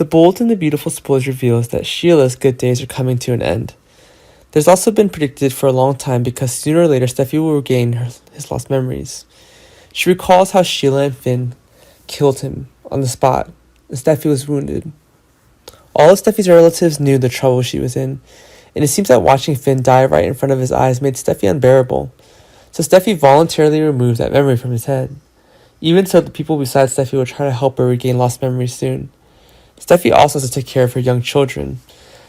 The Bold and the Beautiful spoilers reveals that Sheila's good days are coming to an end. There's also been predicted for a long time because sooner or later Steffi will regain his lost memories. She recalls how Sheila and Finn killed him on the spot, and Steffi was wounded. All of Steffi's relatives knew the trouble she was in, and it seems that watching Finn die right in front of his eyes made Steffi unbearable. So Steffi voluntarily removed that memory from his head. Even so, the people besides Steffi will try to help her regain lost memories soon. Steffi also has to take care of her young children.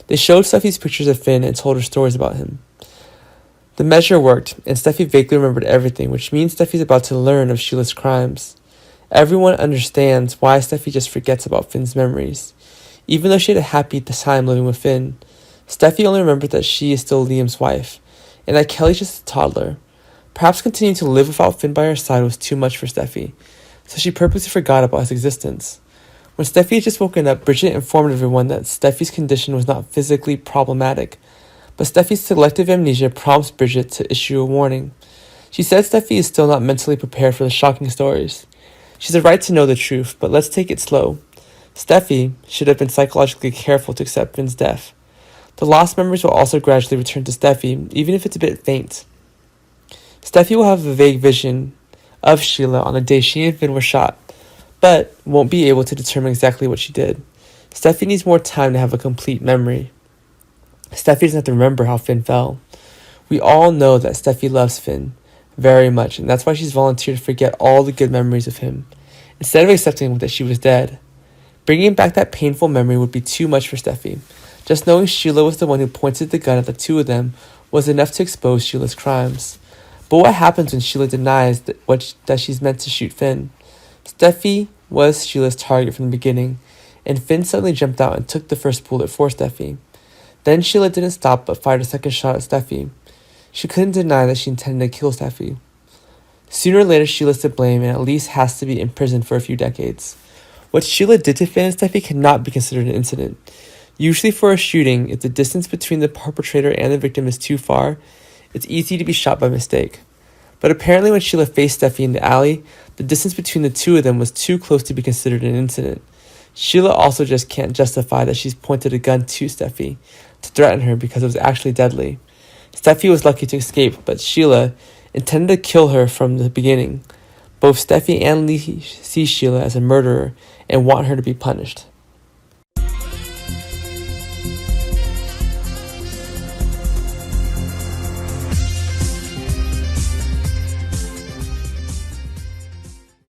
They showed Steffi's pictures of Finn and told her stories about him. The measure worked, and Steffi vaguely remembered everything, which means Steffi's about to learn of Sheila's crimes. Everyone understands why Steffi just forgets about Finn's memories. Even though she had a happy time living with Finn, Steffi only remembered that she is still Liam's wife, and that Kelly's just a toddler. Perhaps continuing to live without Finn by her side was too much for Steffi, so she purposely forgot about his existence. When Steffi had just woken up, Bridget informed everyone that Steffi's condition was not physically problematic, but Steffi's selective amnesia prompts Bridget to issue a warning. She said Steffi is still not mentally prepared for the shocking stories. She has a right to know the truth, but let's take it slow. Steffi should have been psychologically careful to accept Finn's death. The lost memories will also gradually return to Steffi, even if it's a bit faint. Steffi will have a vague vision of Sheila on the day she and Finn were shot, but won't be able to determine exactly what she did. Steffi needs more time to have a complete memory. Steffi doesn't have to remember how Finn fell. We all know that Steffi loves Finn very much, and that's why she's volunteered to forget all the good memories of him, instead of accepting that she was dead. Bringing back that painful memory would be too much for Steffi. Just knowing Sheila was the one who pointed the gun at the two of them was enough to expose Sheila's crimes. But what happens when Sheila denies that she's meant to shoot Finn? Steffi was Sheila's target from the beginning, and Finn suddenly jumped out and took the first bullet for Steffi. Then Sheila didn't stop but fired a second shot at Steffi. She couldn't deny that she intended to kill Steffi. Sooner or later, Sheila's to blame and at least has to be imprisoned for a few decades. What Sheila did to Finn and Steffi cannot be considered an incident. Usually for a shooting, if the distance between the perpetrator and the victim is too far, it's easy to be shot by mistake. But apparently when Sheila faced Steffi in the alley, the distance between the two of them was too close to be considered an incident. Sheila also just can't justify that she's pointed a gun to Steffi to threaten her because it was actually deadly. Steffi was lucky to escape, but Sheila intended to kill her from the beginning. Both Steffi and Lee see Sheila as a murderer and want her to be punished.